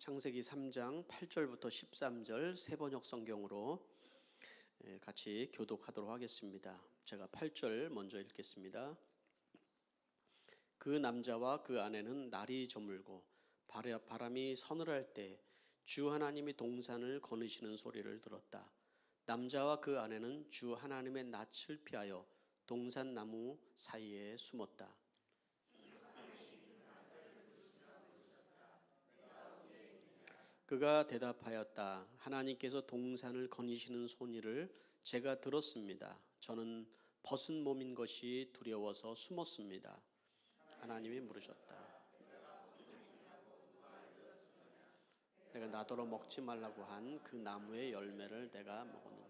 창세기 3장 8절부터 13절 세번역 성경으로 같이 교독하도록 하겠습니다. 제가 8절 먼저 읽겠습니다. 그 남자와 그 아내는 날이 저물고 바람이 서늘할 때 주 하나님이 동산을 거느시는 소리를 들었다. 남자와 그 아내는 주 하나님의 낯을 피하여 동산 나무 사이에 숨었다. 그가 대답하였다. 하나님께서 동산을 거니시는 소리를 제가 들었습니다. 저는 벗은 몸인 것이 두려워서 숨었습니다. 하나님이 물으셨다. 내가 나더러 먹지 말라고 한 그 나무의 열매를 내가 먹었느냐.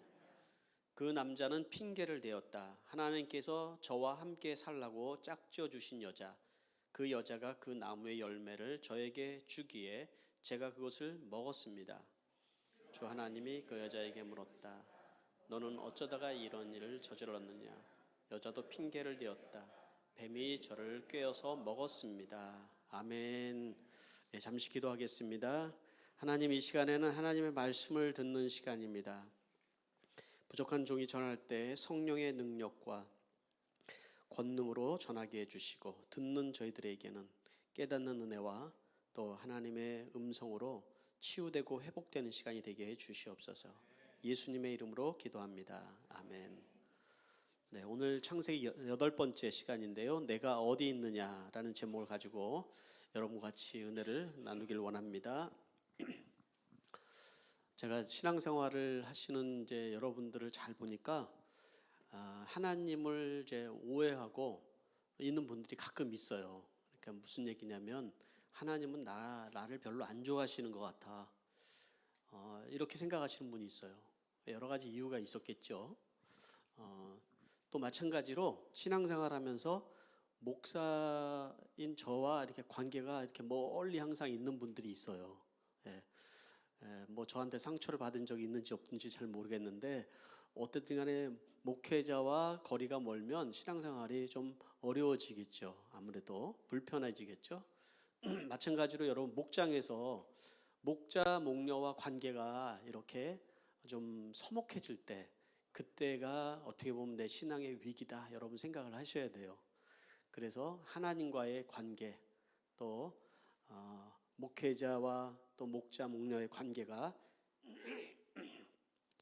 그 남자는 핑계를 대었다. 하나님께서 저와 함께 살라고 짝지어 주신 여자, 그 여자가 그 나무의 열매를 저에게 주기에 제가 그것을 먹었습니다. 주 하나님이 그 여자에게 물었다. 너는 어쩌다가 이런 일을 저질렀느냐. 여자도 핑계를 대었다. 뱀이 저를 꿰어서 먹었습니다. 아멘. 네, 잠시 기도하겠습니다. 하나님, 이 시간에는 하나님의 말씀을 듣는 시간입니다. 부족한 종이 전할 때 성령의 능력과 권능으로 전하게 해주시고 듣는 저희들에게는 깨닫는 은혜와 또 하나님의 음성으로 치유되고 회복되는 시간이 되게 해주시옵소서. 예수님의 이름으로 기도합니다. 아멘. 네, 오늘 창세기 8번째 시간인데요. 내가 어디 있느냐라는 제목을 가지고 여러분과 같이 은혜를 나누길 원합니다. 제가 신앙생활을 하시는 이제 여러분들을 잘 보니까 하나님을 이제 오해하고 있는 분들이 가끔 있어요. 그러니까 무슨 얘기냐면 하나님은 나를 별로 안 좋아하시는 것 같아. 이렇게 생각하시는 분이 있어요. 여러 가지 이유가 있었겠죠. 또 마찬가지로 신앙생활하면서 목사인 저와 이렇게 관계가 이렇게 멀리 항상 있는 분들이 있어요. 뭐 저한테 상처를 받은 적이 있는지 없는지 잘 모르겠는데 어쨌든 간에 목회자와 거리가 멀면 신앙생활이 좀 어려워지겠죠. 아무래도 불편해지겠죠. 마찬가지로 여러분 목장에서 목자 목녀와 관계가 이렇게 좀 서먹해질 때 그때가 어떻게 보면 내 신앙의 위기다 여러분 생각을 하셔야 돼요. 그래서 하나님과의 관계 또 목회자와 또 목자 목녀의 관계가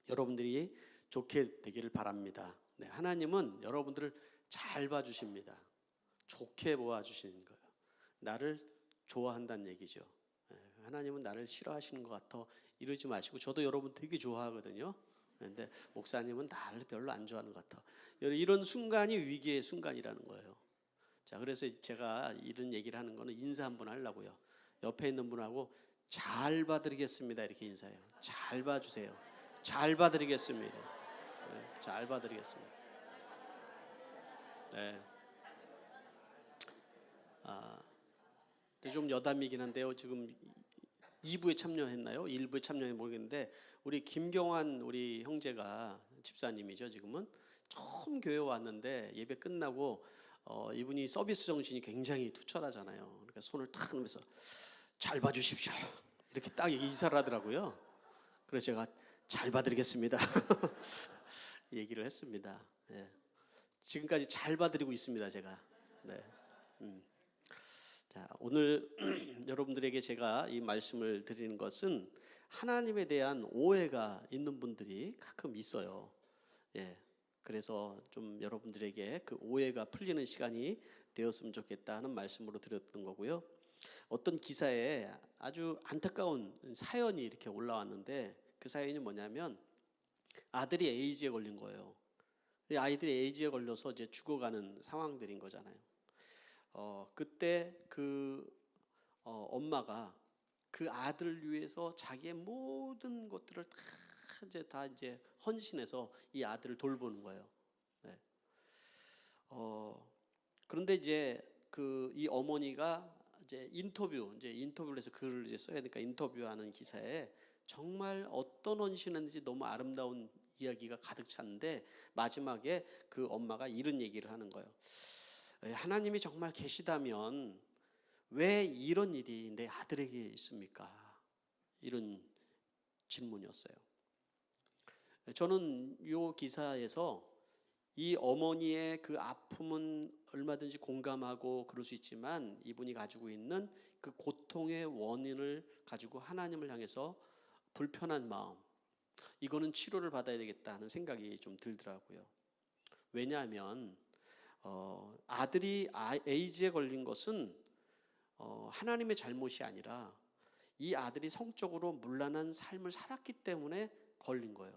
여러분들이 좋게 되기를 바랍니다. 네, 하나님은 여러분들을 잘 봐주십니다. 좋게 보아주시는 거예요. 나를 좋아한다는 얘기죠. 하나님은 나를 싫어하시는 것 같아 이러지 마시고, 저도 여러분 되게 좋아하거든요. 그런데 목사님은 나를 별로 안 좋아하는 것 같아. 이런 순간이 위기의 순간이라는 거예요. 자, 그래서 제가 이런 얘기를 하는 거는 인사 한번 하려고요. 옆에 있는 분하고 잘 봐드리겠습니다 이렇게 인사해요. 잘 봐주세요. 잘 봐드리겠습니다. 네, 잘 봐드리겠습니다. 네. 좀 여담이긴 한데요. 지금 2부에 참여했나요? 1부에 참여했는지 모르겠는데 우리 김경환 우리 형제가 집사님이죠. 지금은 처음 교회 왔는데 예배 끝나고 이분이 서비스 정신이 굉장히 투철하잖아요. 그러니까 손을 탁 넣으면서 잘 봐주십시오 이렇게 딱 인사를 하더라고요. 그래서 제가 잘 봐드리겠습니다 얘기를 했습니다. 네. 지금까지 잘 봐드리고 있습니다 제가. 네. 자, 오늘 여러분들에게 제가 이 말씀을 드리는 것은 하나님에 대한 오해가 있는 분들이 가끔 있어요. 예. 그래서 좀 여러분들에게 그 오해가 풀리는 시간이 되었으면 좋겠다 하는 말씀으로 드렸던 거고요. 어떤 기사에 아주 안타까운 사연이 이렇게 올라왔는데 그 사연이 뭐냐면 아들이 에이즈에 걸린 거예요. 아이들이 에이즈에 걸려서 이제 죽어가는 상황들인 거잖아요. 그때 그 엄마가 그 아들을 위해서 자기의 모든 것들을 다 이제 헌신해서 이 아들을 돌보는 거예요. 네. 그런데 이제 이 어머니가 이제 인터뷰를 해서 글을 이제 써야 되니까 인터뷰하는 기사에 정말 어떤 헌신했는지 너무 아름다운 이야기가 가득 찼는데 마지막에 그 엄마가 이런 얘기를 하는 거예요. 하나님이 정말 계시다면 왜 이런 일이 내 아들에게 있습니까? 이런 질문이었어요. 저는 이 기사에서 이 어머니의 그 아픔은 얼마든지 공감하고 그럴 수 있지만 이분이 가지고 있는 그 고통의 원인을 가지고 하나님을 향해서 불편한 마음, 이거는 치료를 받아야 되겠다 하는 생각이 좀 들더라고요. 왜냐하면 아들이 에이즈에 걸린 것은 하나님의 잘못이 아니라 이 아들이 성적으로 문란한 삶을 살았기 때문에 걸린 거예요.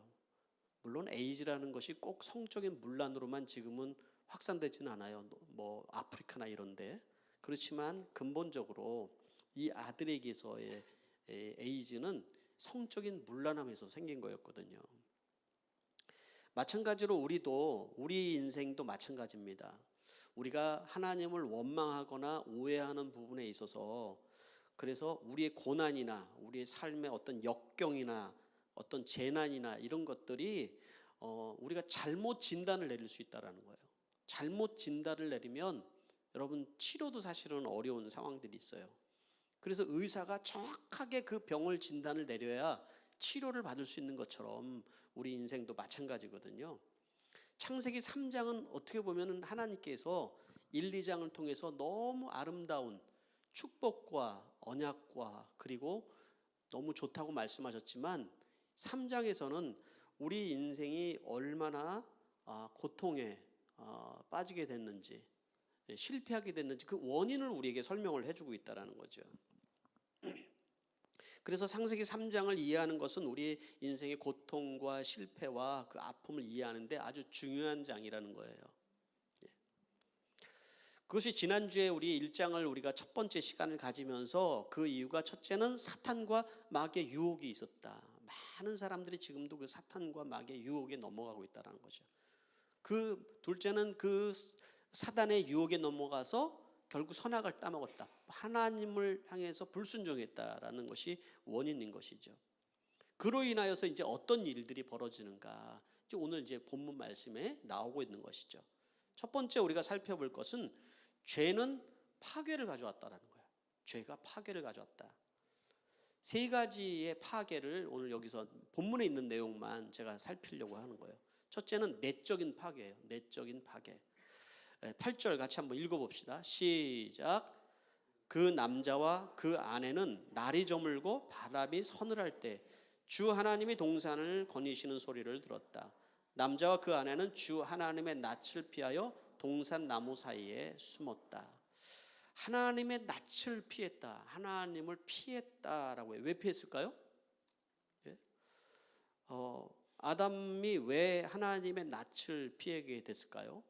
물론 에이즈라는 것이 꼭 성적인 문란으로만 지금은 확산되지는 않아요. 뭐 아프리카나 이런데. 그렇지만 근본적으로 이 아들에게서의 에이즈는 성적인 문란함에서 생긴 거였거든요. 마찬가지로 우리 인생도 마찬가지입니다. 우리가 하나님을 원망하거나 오해하는 부분에 있어서, 그래서 우리의 고난이나 우리의 삶의 어떤 역경이나 어떤 재난이나 이런 것들이 우리가 잘못 진단을 내릴 수 있다는 거예요. 잘못 진단을 내리면 여러분 치료도 사실은 어려운 상황들이 있어요. 그래서 의사가 정확하게 그 병을 진단을 내려야 치료를 받을 수 있는 것처럼 우리 인생도 마찬가지거든요. 창세기 3장은 어떻게 보면 하나님께서 1, 2장을 통해서 너무 아름다운 축복과 언약과 그리고 너무 좋다고 말씀하셨지만 3장에서는 우리 인생이 얼마나 고통에 빠지게 됐는지, 실패하게 됐는지 그 원인을 우리에게 설명을 해주고 있다는 거죠. 그래서 창세기 3장을 이해하는 것은 우리 인생의 고통과 실패와 그 아픔을 이해하는데 아주 중요한 장이라는 거예요. 그것이 지난주에 우리 1장을 우리가 첫 번째 시간을 가지면서 그 이유가 첫째는 사탄과 마귀의 유혹이 있었다. 많은 사람들이 지금도 그 사탄과 마귀의 유혹에 넘어가고 있다는 거죠. 그 둘째는 그 사단의 유혹에 넘어가서 결국 선악을 따먹었다. 하나님을 향해서 불순종했다라는 것이 원인인 것이죠. 그로 인하여서 이제 어떤 일들이 벌어지는가, 이제 오늘 이제 본문 말씀에 나오고 있는 것이죠. 첫 번째 우리가 살펴볼 것은 죄는 파괴를 가져왔다라는 거예요. 죄가 파괴를 가져왔다. 세 가지의 파괴를 오늘 여기서 본문에 있는 내용만 제가 살피려고 하는 거예요. 첫째는 내적인 파괴예요. 내적인 파괴. 8절 같이 한번 읽어봅시다. 시작. 그 남자와 그 아내는 날이 저물고 바람이 서늘할 때 주 하나님이 동산을 거니시는 소리를 들었다. 남자와 그 아내는 주 하나님의 낯을 피하여 동산 나무 사이에 숨었다. 하나님의 낯을 피했다. 하나님을 피했다라고 해요. 왜 피했을까요? 예? 아담이 왜 하나님의 낯을 피하게 됐을까요?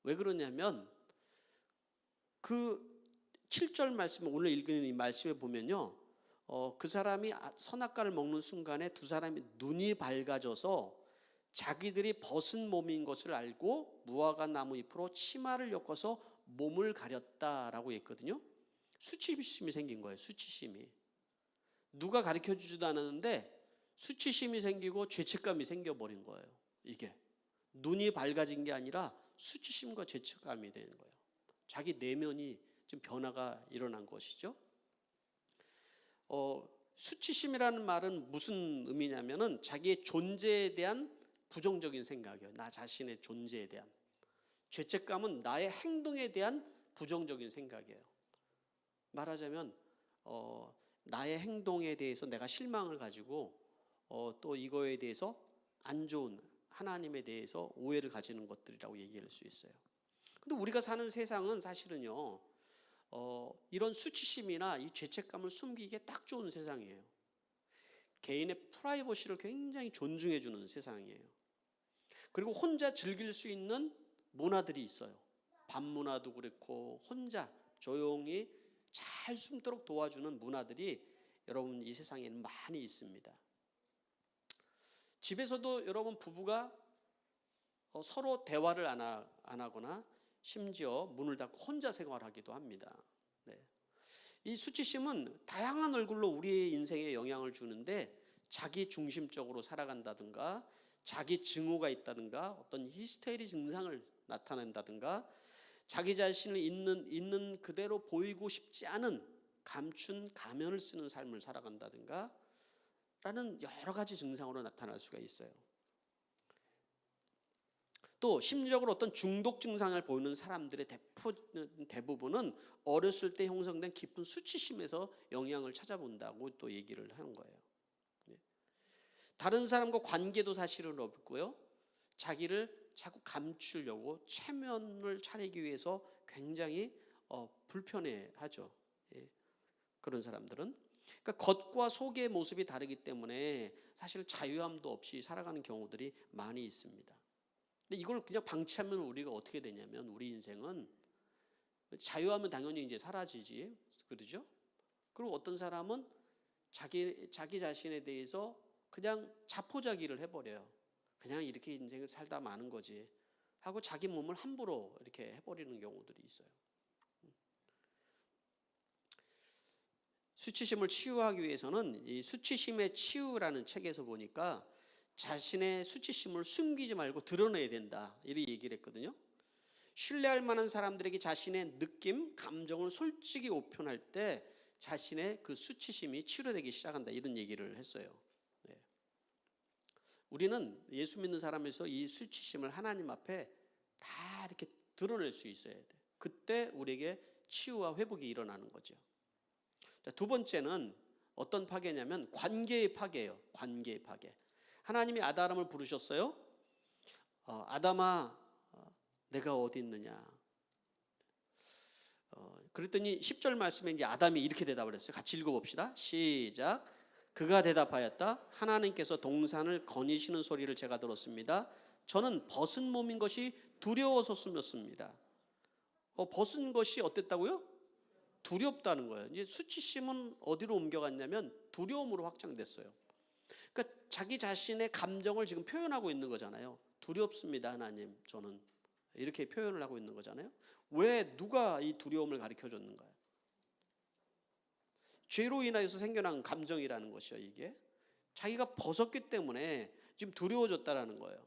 왜 그러냐면 그 7절 말씀, 오늘 읽은 이 말씀에 보면요, 그 사람이 선악과를 먹는 순간에 두 사람이 눈이 밝아져서 자기들이 벗은 몸인 것을 알고 무화과 나무 잎으로 치마를 엮어서 몸을 가렸다라고 했거든요. 수치심이 생긴 거예요. 수치심이. 누가 가르쳐주지도 않았는데 수치심이 생기고 죄책감이 생겨버린 거예요. 이게 눈이 밝아진 게 아니라 수치심과 죄책감이 되는 거예요. 자기 내면이 좀 변화가 일어난 것이죠. 수치심이라는 말은 무슨 의미냐면은 자기의 존재에 대한 부정적인 생각이에요. 나 자신의 존재에 대한. 죄책감은 나의 행동에 대한 부정적인 생각이에요. 말하자면 나의 행동에 대해서 내가 실망을 가지고 또 이거에 대해서 안 좋은, 하나님에 대해서 오해를 가지는 것들이라고 얘기할 수 있어요. 근데 우리가 사는 세상은 사실은요, 이런 수치심이나 이 죄책감을 숨기기에 딱 좋은 세상이에요. 개인의 프라이버시를 굉장히 존중해 주는 세상이에요. 그리고 혼자 즐길 수 있는 문화들이 있어요. 밤 문화도 그렇고 혼자 조용히 잘 숨도록 도와주는 문화들이 여러분 이 세상에는 많이 있습니다. 집에서도 여러분 부부가 서로 대화를 안 하거나 심지어 문을 닫고 혼자 생활하기도 합니다. 네. 이 수치심은 다양한 얼굴로 우리의 인생에 영향을 주는데 자기 중심적으로 살아간다든가 자기 증오가 있다든가 어떤 히스테리 증상을 나타낸다든가 자기 자신을 있는 그대로 보이고 싶지 않은 감춘 가면을 쓰는 삶을 살아간다든가 라는 여러 가지 증상으로 나타날 수가 있어요. 또 심리적으로 어떤 중독 증상을 보이는 사람들의 대부분은 어렸을 때 형성된 깊은 수치심에서 영향을 찾아본다고 또 얘기를 하는 거예요. 다른 사람과 관계도 사실은 없고요. 자기를 자꾸 감추려고 체면을 차리기 위해서 굉장히 불편해하죠. 그런 사람들은. 그러니까 겉과 속의 모습이 다르기 때문에 사실 자유함도 없이 살아가는 경우들이 많이 있습니다. 근데 이걸 그냥 방치하면 우리가 어떻게 되냐면 우리 인생은 자유하면 당연히 이제 사라지지, 그러죠? 그리고 어떤 사람은 자기 자신에 대해서 그냥 자포자기를 해버려요. 그냥 이렇게 인생을 살다 마는 거지 하고 자기 몸을 함부로 이렇게 해버리는 경우들이 있어요. 수치심을 치유하기 위해서는 이 수치심의 치유라는 책에서 보니까 자신의 수치심을 숨기지 말고 드러내야 된다, 이렇게 얘기를 했거든요. 신뢰할 만한 사람들에게 자신의 느낌, 감정을 솔직히 오픈할 때 자신의 그 수치심이 치료되기 시작한다, 이런 얘기를 했어요. 우리는 예수 믿는 사람에서 이 수치심을 하나님 앞에 다 이렇게 드러낼 수 있어야 돼. 그때 우리에게 치유와 회복이 일어나는 거죠. 자, 두 번째는 어떤 파괴냐면 관계의 파괴예요. 관계의 파괴. 하나님이 아담을 부르셨어요. 아담아, 내가 어디 있느냐. 그랬더니 10절 말씀에 이제 아담이 이렇게 대답을 했어요. 같이 읽어봅시다. 시작. 그가 대답하였다. 하나님께서 동산을 거니시는 소리를 제가 들었습니다. 저는 벗은 몸인 것이 두려워서 숨었습니다. 벗은 것이 어땠다고요? 두렵다는 거예요. 이제 수치심은 어디로 옮겨갔냐면 두려움으로 확장됐어요. 그러니까 자기 자신의 감정을 지금 표현하고 있는 거잖아요. 두렵습니다, 하나님. 저는 이렇게 표현을 하고 있는 거잖아요. 왜 누가 이 두려움을 가르쳐 줬는가요? 죄로 인하여서 생겨난 감정이라는 것이요. 이게 자기가 벗었기 때문에 지금 두려워졌다라는 거예요.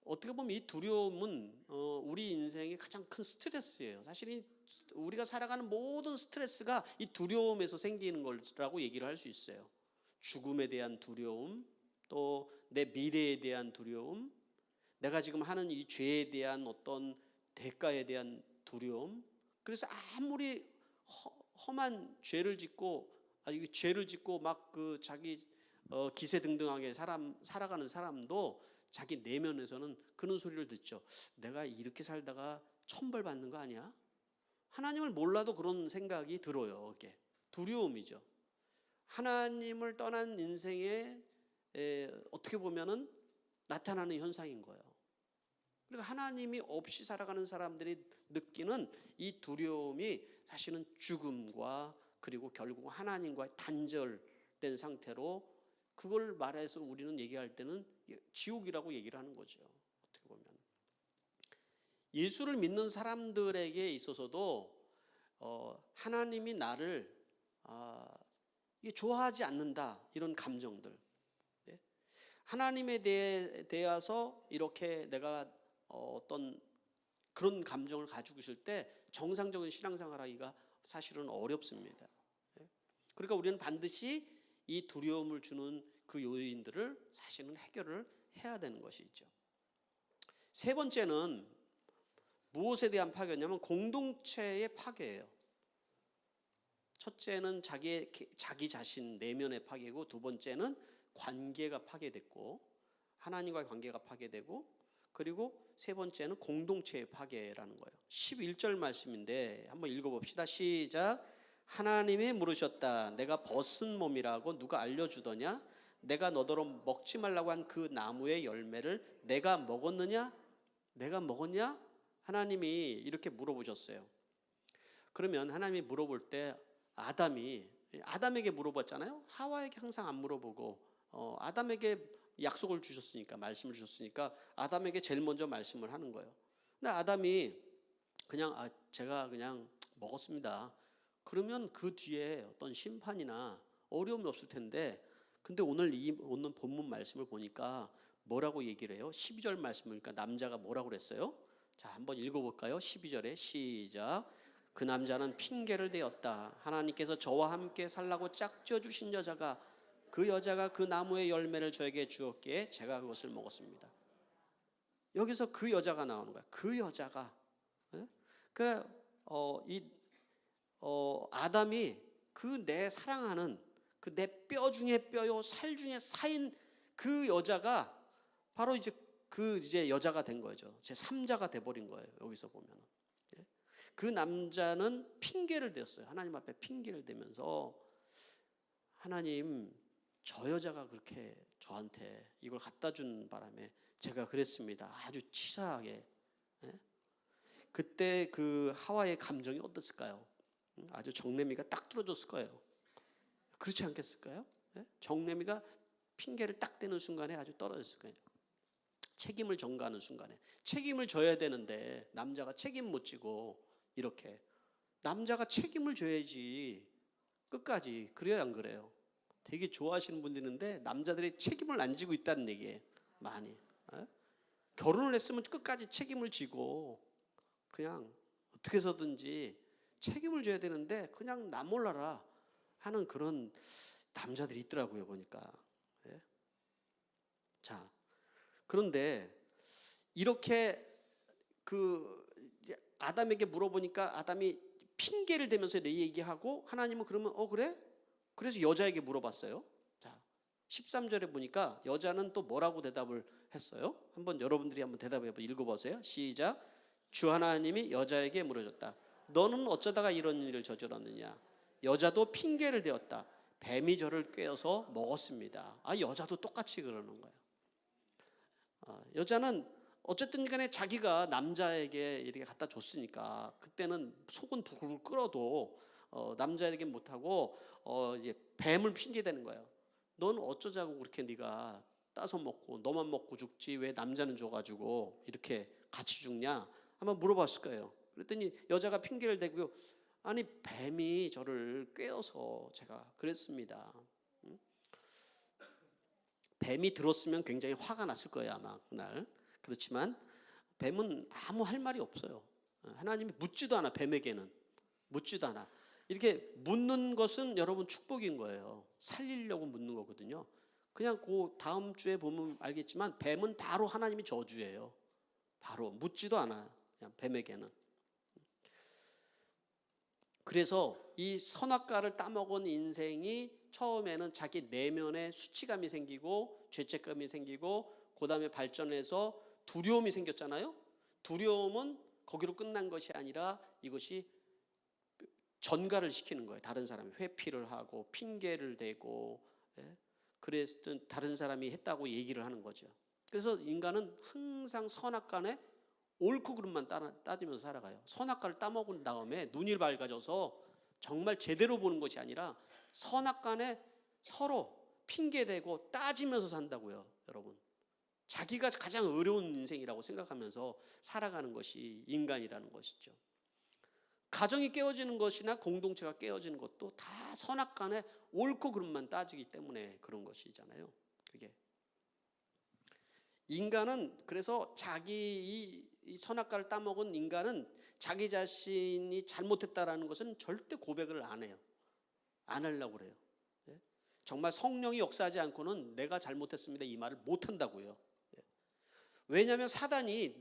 어떻게 보면 이 두려움은 우리 인생의 가장 큰 스트레스예요. 사실 우리가 살아가는 모든 스트레스가 이 두려움에서 생기는 거라고 얘기를 할 수 있어요. 죽음에 대한 두려움, 또 내 미래에 대한 두려움, 내가 지금 하는 이 죄에 대한 어떤 대가에 대한 두려움. 그래서 아무리 험한 죄를 짓고 죄를 짓고 막 그 자기 기세등등하게 살아가는 사람도 자기 내면에서는 그런 소리를 듣죠. 내가 이렇게 살다가 천벌 받는 거 아니야? 하나님을 몰라도 그런 생각이 들어요. 이게 두려움이죠. 하나님을 떠난 인생에 어떻게 보면은 나타나는 현상인 거예요. 그러니까 하나님이 없이 살아가는 사람들이 느끼는 이 두려움이 사실은 죽음과 그리고 결국 하나님과 단절된 상태로, 그걸 말해서 우리는 얘기할 때는 지옥이라고 얘기를 하는 거죠. 어떻게 보면 예수를 믿는 사람들에게 있어서도 하나님이 나를 좋아하지 않는다, 이런 감정들, 하나님에 대해서 이렇게 내가 어떤 그런 감정을 가지고 있을 때 정상적인 신앙생활하기가 사실은 어렵습니다. 그러니까 우리는 반드시 이 두려움을 주는 그 요인들을 사실은 해결을 해야 되는 것이 있죠. 세 번째는 무엇에 대한 파괴냐면 공동체의 파괴예요. 첫째는 자기 자신 내면의 파괴고, 두 번째는 관계가 파괴됐고, 하나님과의 관계가 파괴되고, 그리고 세 번째는 공동체의 파괴라는 거예요. 11절 말씀인데 한번 읽어봅시다. 시작. 하나님이 물으셨다. 내가 벗은 몸이라고 누가 알려주더냐? 내가 너더러 먹지 말라고 한 그 나무의 열매를 내가 먹었느냐? 내가 먹었냐? 하나님이 이렇게 물어보셨어요. 그러면 하나님이 물어볼 때 아담에게 물어봤잖아요. 하와에게 항상 안 물어보고 아담에게 약속을 주셨으니까, 말씀을 주셨으니까 아담에게 제일 먼저 말씀을 하는 거예요. 근데 아담이 그냥 제가 그냥 먹었습니다. 그러면 그 뒤에 어떤 심판이나 어려움이 없을 텐데, 근데 오늘 본문 말씀을 보니까 뭐라고 얘기를 해요? 12절 말씀을 보니까 남자가 뭐라고 그랬어요? 자, 한번 읽어볼까요? 12절에 시작. 그 남자는 핑계를 대었다. 하나님께서 저와 함께 살라고 짝지어 주신 여자가 그 여자가 그 나무의 열매를 저에게 주었기에 제가 그것을 먹었습니다. 여기서 그 여자가 나오는 거야. 그 여자가. 아담이 그 내 사랑하는 그 내 뼈 중에 뼈요 살 중에 살인 그 여자가 바로 이제 여자가 된 거죠. 제 3자가 돼 버린 거예요. 여기서 보면은. 그 남자는 핑계를 댔어요. 하나님 앞에 핑계를 대면서 하나님 저 여자가 그렇게 저한테 이걸 갖다 준 바람에 제가 그랬습니다. 아주 치사하게. 그때 그 하와의 감정이 어땠을까요? 아주 정내미가 딱 뚫어졌을 거예요. 그렇지 않겠을까요? 정내미가 핑계를 딱 대는 순간에 아주 떨어졌을 거예요. 책임을 전가하는 순간에 책임을 져야 되는데 남자가 책임 못 지고 이렇게 남자가 책임을 져야지 끝까지. 그래요 안 그래요? 되게 좋아하시는 분들이 있는데 남자들이 책임을 안 지고 있다는 얘기예요. 많이. 결혼을 했으면 끝까지 책임을 지고 그냥 어떻게 해서든지 책임을 져야 되는데 그냥 나 몰라라 하는 그런 남자들이 있더라고요 보니까. 자, 그런데 이렇게 이제 아담에게 물어보니까 아담이 핑계를 대면서 내 얘기하고 하나님은 그러면 그래? 그래서 여자에게 물어봤어요. 자, 13절에 보니까 여자는 또 뭐라고 대답을 했어요? 한번 여러분들이 한번 대답해 읽어보세요. 시작. 주 하나님이 여자에게 물어줬다. 너는 어쩌다가 이런 일을 저질렀느냐? 여자도 핑계를 대었다. 뱀이 저를 꿰어서 먹었습니다. 여자도 똑같이 그러는 거예요. 여자는 어쨌든 간에 자기가 남자에게 이렇게 갖다 줬으니까 그때는 속은 부글부글 끓어도 남자에게 못하고 이제 뱀을 핑계대는 거예요. 넌 어쩌자고 그렇게 네가 따서 먹고 너만 먹고 죽지 왜 남자는 줘가지고 이렇게 같이 죽냐 한번 물어봤을 거예요. 그랬더니 여자가 핑계를 대고요. 아니 뱀이 저를 꿰어서 제가 그랬습니다. 뱀이 들었으면 굉장히 화가 났을 거예요 아마 그날. 그렇지만 뱀은 아무 할 말이 없어요. 하나님이 묻지도 않아. 뱀에게는 묻지도 않아. 이렇게 묻는 것은 여러분 축복인 거예요. 살리려고 묻는 거거든요. 그냥 그 다음 주에 보면 알겠지만 뱀은 바로 하나님이 저주예요. 바로 묻지도 않아요. 그냥 뱀에게는. 그래서 이 선악과를 따먹은 인생이 처음에는 자기 내면에 수치감이 생기고 죄책감이 생기고 그 다음에 발전해서 두려움이 생겼잖아요. 두려움은 거기로 끝난 것이 아니라 이것이 전가를 시키는 거예요. 다른 사람이 회피를 하고 핑계를 대고 그래서 다른 사람이 했다고 얘기를 하는 거죠. 그래서 인간은 항상 선악간에 옳고 그름만 따지면서 살아가요. 선악과를 따먹은 다음에 눈이 밝아져서 정말 제대로 보는 것이 아니라 선악간에 서로 핑계대고 따지면서 산다고요. 여러분 자기가 가장 어려운 인생이라고 생각하면서 살아가는 것이 인간이라는 것이죠. 가정이 깨어지는 것이나 공동체가 깨어지는 것도 다 선악간에 옳고 그름만 따지기 때문에 그런 것이잖아요. 그게 인간은 그래서 자기 이 선악과를 따먹은 인간은 자기 자신이 잘못했다라는 것은 절대 고백을 안 해요. 안 하려고 그래요. 정말 성령이 역사하지 않고는 내가 잘못했습니다 이 말을 못 한다고요. 왜냐하면 사단이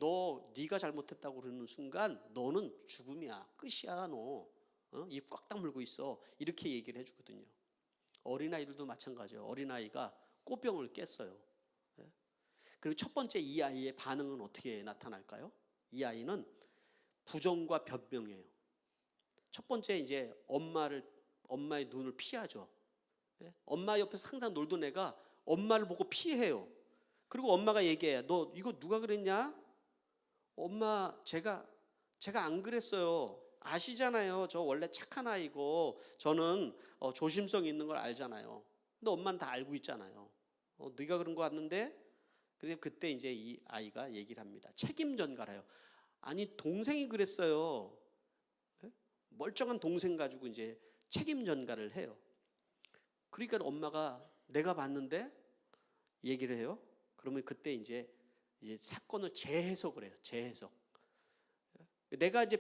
네가 잘못했다고 그러는 순간 너는 죽음이야, 끝이야, 너 입 꽉 다물고 있어 이렇게 얘기를 해주거든요. 어린아이들도 마찬가지예요. 어린아이가 꽃병을 깼어요. 그리고 첫 번째 이 아이의 반응은 어떻게 나타날까요? 이 아이는 부정과 변명이에요. 첫 번째 이제 엄마의 눈을 피하죠. 엄마 옆에서 항상 놀던 애가 엄마를 보고 피해요. 그리고 엄마가 얘기해. 너 이거 누가 그랬냐? 엄마 제가 안 그랬어요. 아시잖아요. 저 원래 착한 아이고 저는 조심성 있는 걸 알잖아요. 근데 엄마는 다 알고 있잖아요. 네가 그런 거 같는데. 그래서 그때 이제 이 아이가 얘기를 합니다. 책임 전가래요. 아니 동생이 그랬어요. 멀쩡한 동생 가지고 이제 책임 전가를 해요. 그러니까 엄마가 내가 봤는데 얘기를 해요. 그러면 그때 이제 사건을 재해석을 해요. 재해석. 내가 이제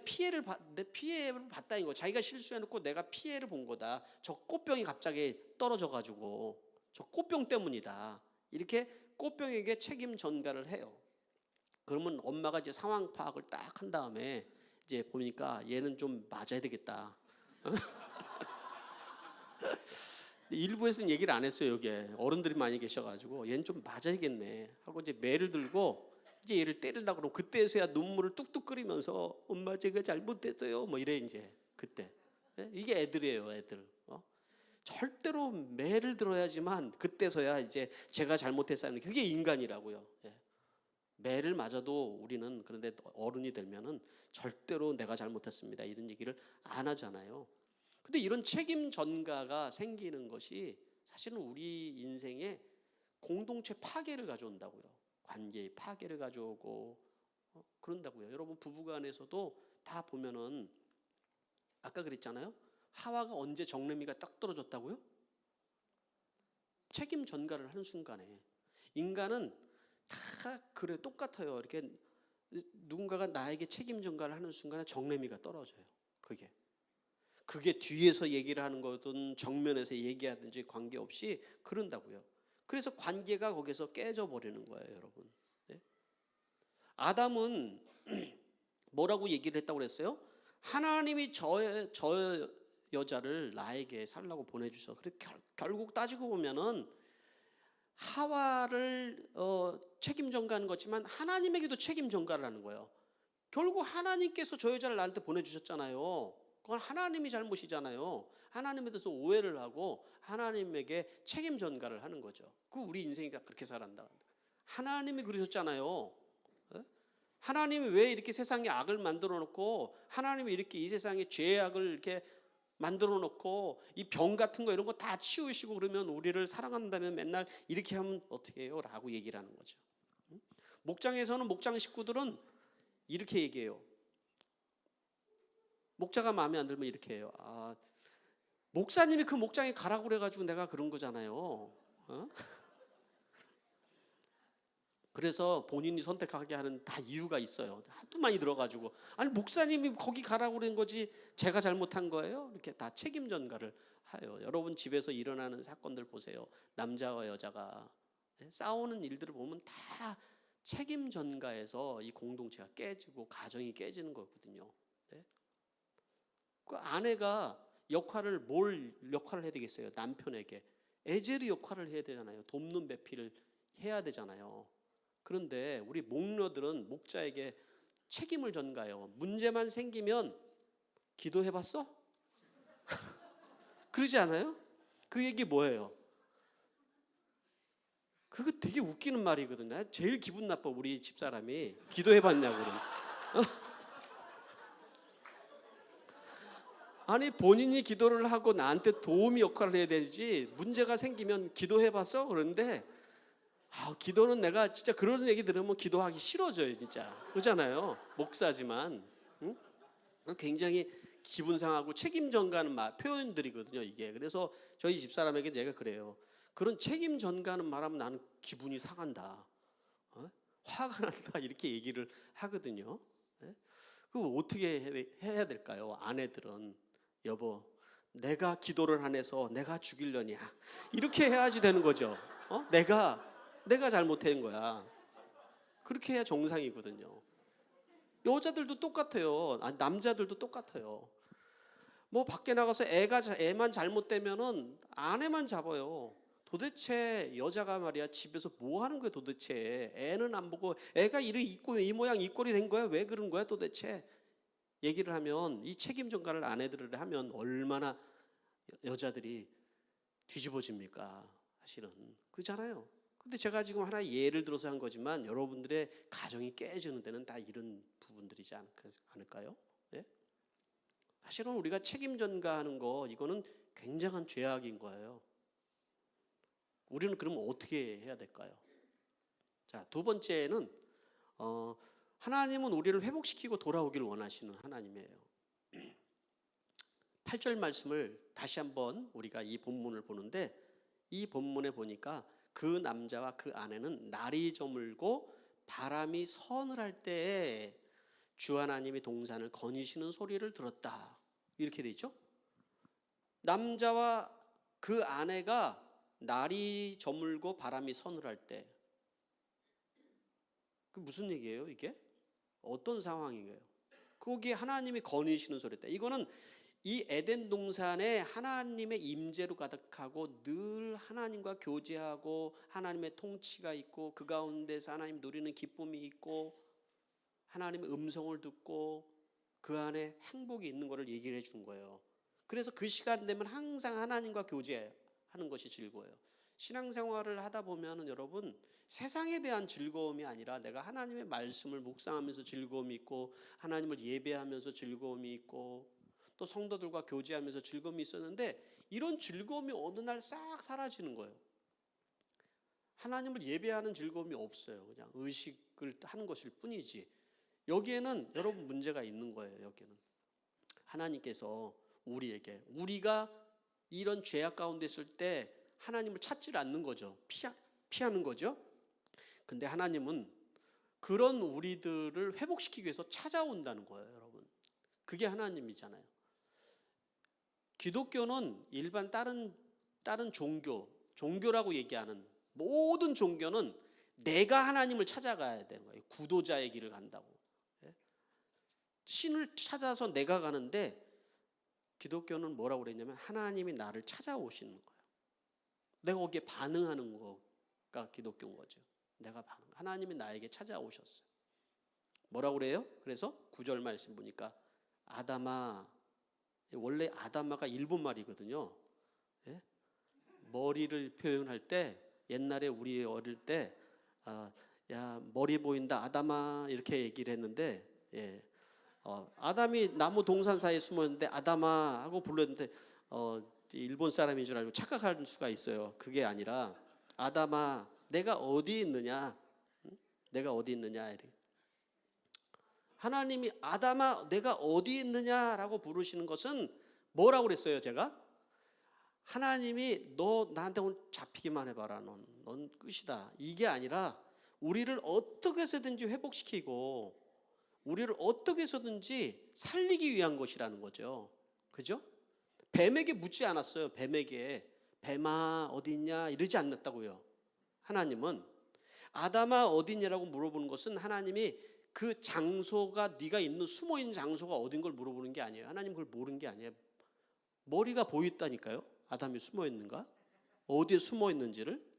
내 피해를 봤다는 거. 자기가 실수해놓고 내가 피해를 본 거다. 저 꽃병이 갑자기 떨어져가지고 저 꽃병 때문이다. 이렇게 꽃병에게 책임 전가를 해요. 그러면 엄마가 이제 상황 파악을 딱 한 다음에 이제 보니까 얘는 좀 맞아야 되겠다. 일부에서는 얘기를 안 했어요. 여기에 어른들이 많이 계셔가지고 얘는 좀 맞아야겠네 하고 이제 매를 들고 이제 얘를 때리려고 그러면 그때서야 눈물을 뚝뚝 끓이면서 엄마 제가 잘못했어요 뭐 이래. 이제 그때 이게 애들이에요. 애들 절대로 매를 들어야지만 그때서야 이제 제가 잘못했어요. 그게 인간이라고요. 매를 맞아도 우리는 그런데 어른이 되면은 절대로 내가 잘못했습니다 이런 얘기를 안 하잖아요. 근데 이런 책임 전가가 생기는 것이 사실은 우리 인생에 공동체 파괴를 가져온다고요. 관계의 파괴를 가져오고 그런다고요. 여러분 부부간에서도 다 보면은 아까 그랬잖아요. 하와가 언제 정래미가 딱 떨어졌다고요? 책임 전가를 하는 순간에. 인간은 다 그래 똑같아요. 이렇게 누군가가 나에게 책임 전가를 하는 순간에 정래미가 떨어져요. 그게 뒤에서 얘기를 하는 거든 정면에서 얘기하든지 관계없이 그런다고요. 그래서 관계가 거기서 깨져 버리는 거예요, 여러분. 네? 아담은 뭐라고 얘기를 했다고 그랬어요? 하나님이 저 여자를 나에게 살라고 보내주셔서. 결국 따지고 보면은 하와를 책임 전가하는 거지만 하나님에게도 책임 전가를 하는 거예요. 결국 하나님께서 저 여자를 나한테 보내주셨잖아요. 그건 하나님이 잘못이잖아요. 하나님에 대해서 오해를 하고 하나님에게 책임 전가를 하는 거죠. 그 우리 인생이 그렇게 살아간다. 하나님이 그러셨잖아요. 하나님이 왜 이렇게 세상에 악을 만들어 놓고 하나님이 이렇게 이 세상에 죄악을 이렇게 만들어 놓고 이 병 같은 거 이런 거 다 치우시고 그러면 우리를 사랑한다면 맨날 이렇게 하면 어떻게 해요? 라고 얘기를 하는 거죠. 목장에서는 목장 식구들은 이렇게 얘기해요. 목자가 마음에 안 들면 이렇게 해요. 목사님이 그 목장에 가라고 그래가지고 내가 그런 거잖아요. 그래서 본인이 선택하게 하는 다 이유가 있어요. 하도 많이 들어가지고 아니 목사님이 거기 가라고 그런 거지 제가 잘못한 거예요? 이렇게 다 책임 전가를 해요. 여러분 집에서 일어나는 사건들 보세요. 남자와 여자가 싸우는 일들을 보면 다 책임 전가에서 이 공동체가 깨지고 가정이 깨지는 거거든요. 그 아내가 뭘 역할을 해야 되겠어요? 남편에게 에제르 역할을 해야 되잖아요. 돕는 배필을 해야 되잖아요. 그런데 우리 목녀들은 목자에게 책임을 전가해요. 문제만 생기면 기도해봤어? 그러지 않아요? 그 얘기 뭐예요? 그거 되게 웃기는 말이거든요. 제일 기분 나빠 우리 집사람이 기도해봤냐고 그러면. 아니 본인이 기도를 하고 나한테 도움이 역할을 해야 되지 문제가 생기면 기도해봤어? 그런데 기도는 내가 진짜 그런 얘기 들으면 기도하기 싫어져요 진짜. 그렇잖아요. 목사지만 굉장히 기분 상하고 책임 전가하는 표현들이거든요 이게. 그래서 저희 집사람에게 제가 그래요. 그런 책임 전가하는 말하면 나는 기분이 상한다. 화가 난다 이렇게 얘기를 하거든요. 그거 어떻게 해야 될까요? 아내들은 여보 내가 기도를 안 해서 내가 죽이려냐 이렇게 해야지 되는 거죠. 내가 잘못한 거야. 그렇게 해야 정상이거든요. 여자들도 똑같아요. 남자들도 똑같아요. 뭐 밖에 나가서 애만 잘못되면은 아내만 잡아요. 도대체 여자가 말이야 집에서 뭐 하는 거야 도대체. 애는 안 보고 애가 이 모양 이 꼴이 된 거야. 왜 그런 거야 도대체. 얘기를 하면 이 책임 전가를 아내들을 하면 얼마나 여자들이 뒤집어집니까? 사실은 그렇잖아요. 근데 제가 지금 하나 예를 들어서 한 거지만 여러분들의 가정이 깨지는 데는 다 이런 부분들이지 않을까요? 네? 사실은 우리가 책임 전가하는 거 이거는 굉장한 죄악인 거예요. 우리는 그러면 어떻게 해야 될까요? 자, 두 번째는 하나님은 우리를 회복시키고 돌아오기를 원하시는 하나님이에요. 8절 말씀을 다시 한번 우리가 이 본문을 보는데 이 본문에 보니까 그 남자와 그 아내는 날이 저물고 바람이 서늘할 때에 주 하나님이 동산을 거니시는 소리를 들었다. 이렇게 돼 있죠. 남자와 그 아내가 날이 저물고 바람이 서늘할 때, 그 무슨 얘기예요 이게? 어떤 상황이에요? 거기에 하나님이 거니시는 소리다. 이거는 이 에덴 동산에 하나님의 임재로 가득하고 늘 하나님과 교제하고 하나님의 통치가 있고 그 가운데서 하나님 누리는 기쁨이 있고 하나님의 음성을 듣고 그 안에 행복이 있는 것을 얘기를 해준 거예요. 그래서 그 시간 되면 항상 하나님과 교제하는 것이 즐거워요. 신앙생활을 하다 보면은 여러분, 세상에 대한 즐거움이 아니라 내가 하나님의 말씀을 묵상하면서 즐거움이 있고 하나님을 예배하면서 즐거움이 있고 또 성도들과 교제하면서 즐거움이 있었는데, 이런 즐거움이 어느 날 싹 사라지는 거예요. 하나님을 예배하는 즐거움이 없어요. 그냥 의식을 하는 것일 뿐이지. 여기에는 여러분 문제가 있는 거예요. 여기는 하나님께서 우리에게, 우리가 이런 죄악 가운데 있을 때 하나님을 찾지 않는 거죠. 피하는 거죠. 근데 하나님은 그런 우리들을 회복시키기 위해서 찾아온다는 거예요. 여러분, 그게 하나님이잖아요. 기독교는 일반 다른 종교라고 얘기하는 모든 종교는 내가 하나님을 찾아가야 되는 거예요. 구도자의 길을 간다고. 신을 찾아서 내가 가는데, 기독교는 뭐라고 그랬냐면 하나님이 나를 찾아오시는 거예요. 내가 거기에 반응하는 거가 기독교인 거죠. 하나님이 나에게 찾아오셨어요. 뭐라고 그래요? 그래서 9절 말씀 보니까 아담아, 원래 아담아가 일본 말이거든요. 머리를 표현할 때, 옛날에 우리 어릴 때 야 머리 보인다 아담아 이렇게 얘기를 했는데, 아담이 나무 동산 사이에 숨었는데 아담아 하고 불렀는데 일본 사람인 줄 알고 착각할 수가 있어요. 그게 아니라 아담아 내가 어디 있느냐, 내가 어디 있느냐. 하나님이 아담아 내가 어디 있느냐라고 부르시는 것은 뭐라고 그랬어요? 제가 하나님이 너 나한테 오늘 잡히기만 해봐라, 넌 끝이다, 이게 아니라 우리를 어떻게 해서든지 회복시키고 우리를 어떻게 해서든지 살리기 위한 것이라는 거죠. 그죠? 뱀에게 묻지 않았어요. 뱀아 어디 있냐 이러지 않았다고요. 하나님은 아담아 어디 있냐라고 물어보는 것은 하나님이 그 장소가, 네가 있는 숨어있는 장소가 어딘 걸 물어보는 게 아니에요. 하나님 그걸 모르는 게 아니에요. 머리가 보였다니까요. 아담이 숨어있는가, 어디에 숨어있는지를.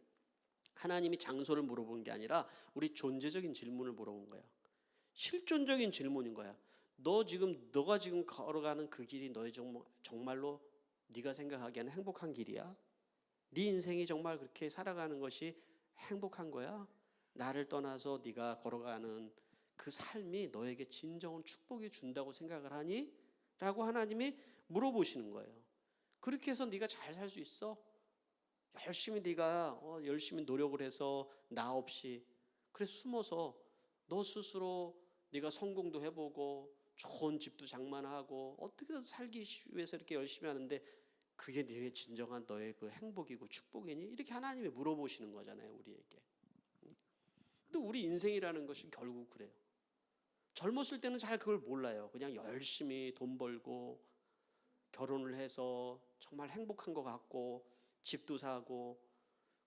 하나님이 장소를 물어보는 게 아니라 우리 존재적인 질문을 물어본 거예요. 실존적인 질문인 거야. 너가 지금 걸어가는 그 길이 너의 정말로 네가 생각하기에는 행복한 길이야? 네 인생이 정말 그렇게 살아가는 것이 행복한 거야? 나를 떠나서 네가 걸어가는 그 삶이 너에게 진정한 축복이 준다고 생각을 하니? 라고 하나님이 물어보시는 거예요. 그렇게 해서 네가 잘 살 수 있어? 네가 열심히 노력을 해서 나 없이 그래 숨어서 너 스스로 네가 성공도 해보고 좋은 집도 장만하고 어떻게 살기 위해서 이렇게 열심히 하는데 그게 네의 진정한 너의 그 행복이고 축복이니? 이렇게 하나님이 물어보시는 거잖아요, 우리에게. 근데 우리 인생이라는 것이 결국 그래요. 젊었을 때는 잘 그걸 몰라요. 그냥 열심히 돈 벌고 결혼을 해서 정말 행복한 것 같고 집도 사고,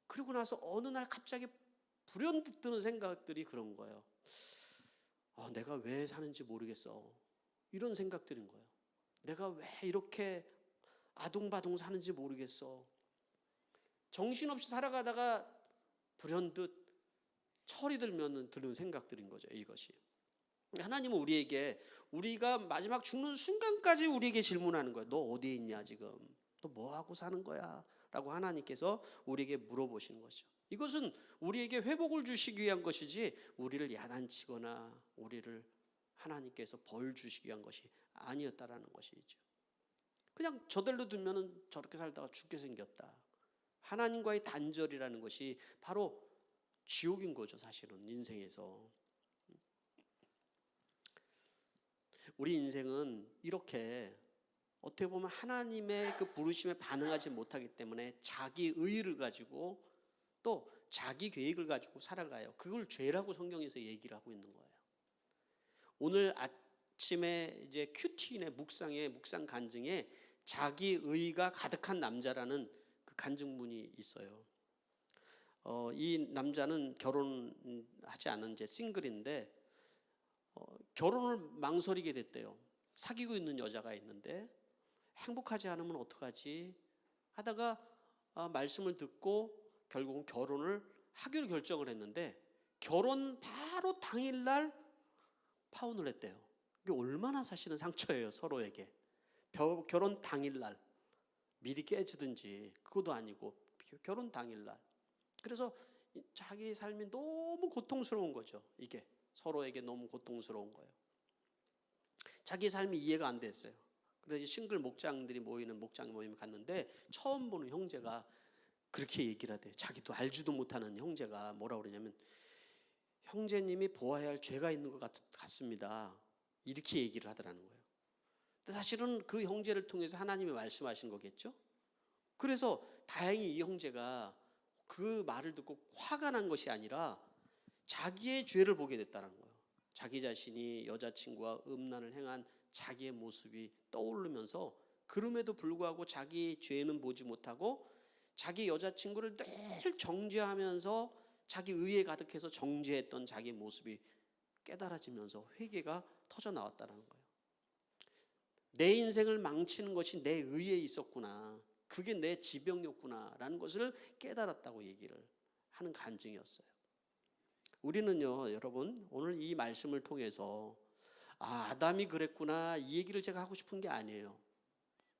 그러고 나서 어느 날 갑자기 불현듯 드는 생각들이 그런 거예요. 내가 왜 사는지 모르겠어, 이런 생각들인 거예요. 내가 왜 이렇게 아둥바둥 사는지 모르겠어. 정신없이 살아가다가 불현듯 철이 들면 드는 생각들인 거죠. 이것이 하나님은 우리에게, 우리가 마지막 죽는 순간까지 우리에게 질문하는 거예요. 너 어디에 있냐 지금? 너 뭐하고 사는 거야? 라고 하나님께서 우리에게 물어보시는 것이죠. 이것은 우리에게 회복을 주시기 위한 것이지 우리를 야단치거나 우리를 하나님께서 벌 주시기 위한 것이 아니었다라는 것이죠. 그냥 저대로 두면 저렇게 살다가 죽게 생겼다. 하나님과의 단절이라는 것이 바로 지옥인 거죠. 사실은 인생에서 우리 인생은 이렇게 어떻게 보면 하나님의 그 부르심에 반응하지 못하기 때문에 자기 의의를 가지고 또 자기 계획을 가지고 살아가요. 그걸 죄라고 성경에서 얘기를 하고 있는 거예요. 오늘 아침에 이제 큐티인의 묵상 간증에 자기 의가 가득한 남자라는 그 간증문이 있어요. 이 남자는 결혼하지 않은 이제 싱글인데 결혼을 망설이게 됐대요. 사귀고 있는 여자가 있는데 행복하지 않으면 어떡하지 하다가 말씀을 듣고 결국은 결혼을 하기로 결정을 했는데 결혼 바로 당일날 파혼을 했대요. 이게 얼마나 사실은 상처예요, 서로에게. 결혼 당일날 미리 깨지든지 그것도 아니고 결혼 당일날. 그래서 자기 삶이 너무 고통스러운 거죠. 이게 서로에게 너무 고통스러운 거예요. 자기 삶이 이해가 안 됐어요. 그래서 싱글 목장들이 모이는 목장 모임에 갔는데 처음 보는 형제가 그렇게 얘기를 하대요. 자기도 알지도 못하는 형제가 뭐라고 그러냐면 형제님이 보아야 할 죄가 있는 것 같습니다. 이렇게 얘기를 하더라는 거예요. 근데 사실은 그 형제를 통해서 하나님이 말씀하신 거겠죠. 그래서 다행히 이 형제가 그 말을 듣고 화가 난 것이 아니라 자기의 죄를 보게 됐다는 거예요. 자기 자신이 여자친구와 음란을 행한 자기의 모습이 떠오르면서 그럼에도 불구하고 자기 죄는 보지 못하고 자기 여자친구를 늘 정죄하면서 자기 의에 가득해서 정죄했던 자기 모습이 깨달아지면서 회개가 터져 나왔다는 거예요. 내 인생을 망치는 것이 내 의에 있었구나. 그게 내 지병이었구나라는 것을 깨달았다고 얘기를 하는 간증이었어요. 우리는요, 여러분, 오늘 이 말씀을 통해서 아담이 그랬구나 이 얘기를 제가 하고 싶은 게 아니에요.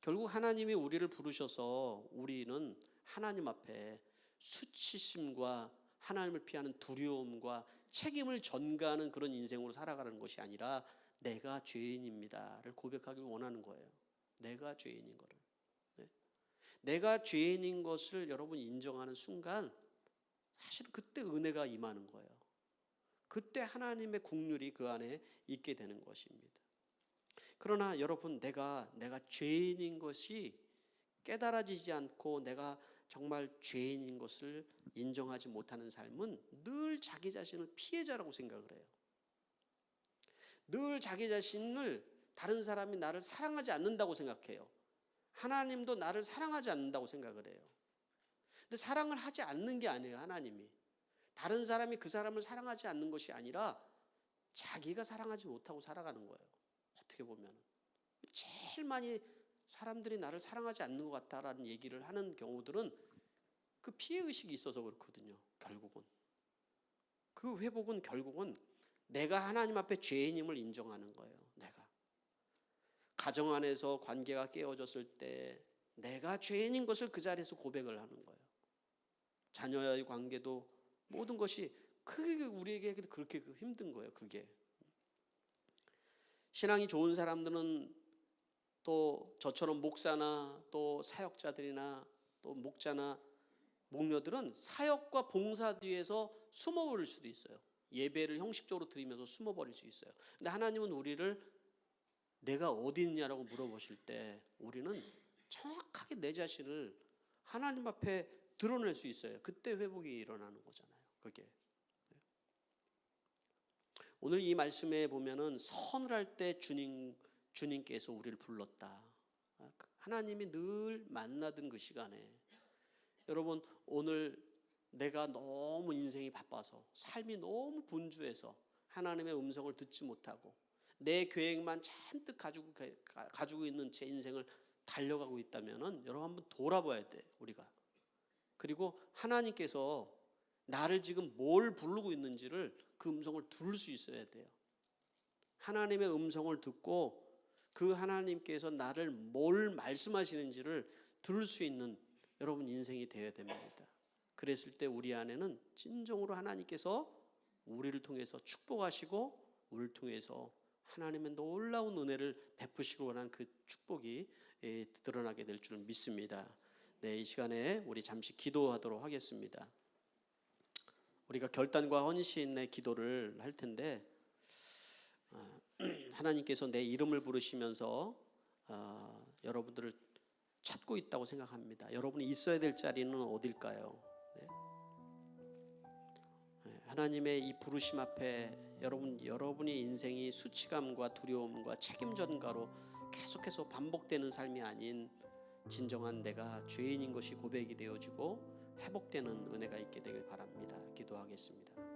결국 하나님이 우리를 부르셔서 우리는 하나님 앞에 수치심과 하나님을 피하는 두려움과 책임을 전가하는 그런 인생으로 살아가는 것이 아니라 내가 죄인입니다를 고백하길 원하는 거예요. 내가 죄인인 거를. 내가 죄인인 것을 여러분 인정하는 순간 사실 그때 은혜가 임하는 거예요. 그때 하나님의 국률이 그 안에 있게 되는 것입니다. 그러나 여러분 내가 죄인인 것이 깨달아지지 않고 내가 정말 죄인인 것을 인정하지 못하는 삶은 늘 자기 자신을 피해자라고 생각을 해요. 늘 자기 자신을 다른 사람이 나를 사랑하지 않는다고 생각해요. 하나님도 나를 사랑하지 않는다고 생각을 해요. 근데 사랑을 하지 않는 게 아니에요, 하나님이. 다른 사람이 그 사람을 사랑하지 않는 것이 아니라 자기가 사랑하지 못하고 살아가는 거예요. 어떻게 보면 제일 많이 사람들이 나를 사랑하지 않는 것 같다라는 얘기를 하는 경우들은 그 피해의식이 있어서 그렇거든요. 결국은 그 회복은 결국은 내가 하나님 앞에 죄인임을 인정하는 거예요. 내가 가정 안에서 관계가 깨어졌을 때 내가 죄인인 것을 그 자리에서 고백을 하는 거예요. 자녀와의 관계도 모든 것이 크게 우리에게 그렇게 힘든 거예요. 그게 신앙이 좋은 사람들은 또 저처럼 목사나 또 사역자들이나 또 목자나 목녀들은 사역과 봉사 뒤에서 숨어버릴 수도 있어요. 예배를 형식적으로 드리면서 숨어버릴 수 있어요. 근데 하나님은 우리를 내가 어디 있냐라고 물어보실 때 우리는 정확하게 내 자신을 하나님 앞에 드러낼 수 있어요. 그때 회복이 일어나는 거잖아요. 그게 오늘 이 말씀에 보면은 선을 할 때 주님께서 우리를 불렀다. 하나님이 늘 만나던 그 시간에 여러분 오늘 내가 너무 인생이 바빠서 삶이 너무 분주해서 하나님의 음성을 듣지 못하고 내 계획만 잔뜩 가지고 있는 제 인생을 달려가고 있다면은 여러분 한번 돌아봐야 돼 우리가. 그리고 하나님께서 나를 지금 뭘 부르고 있는지를 그 음성을 들을 수 있어야 돼요. 하나님의 음성을 듣고 그 하나님께서 나를 뭘 말씀하시는지를 들을 수 있는 여러분 인생이 되어야 됩니다. 그랬을 때 우리 안에는 진정으로 하나님께서 우리를 통해서 축복하시고 우리를 통해서 하나님의 놀라운 은혜를 베푸시고 원하는 그 축복이 드러나게 될 줄 믿습니다. 네, 이 시간에 우리 잠시 기도하도록 하겠습니다. 우리가 결단과 헌신의 기도를 할 텐데 하나님께서 내 이름을 부르시면서 여러분들을 찾고 있다고 생각합니다. 여러분이 있어야 될 자리는 어딜까요? 네. 하나님의 이 부르심 앞에 여러분의 인생이 수치감과 두려움과 책임 전가로 계속해서 반복되는 삶이 아닌 진정한 내가 죄인인 것이 고백이 되어지고 회복되는 은혜가 있게 되길 바랍니다. 기도하겠습니다.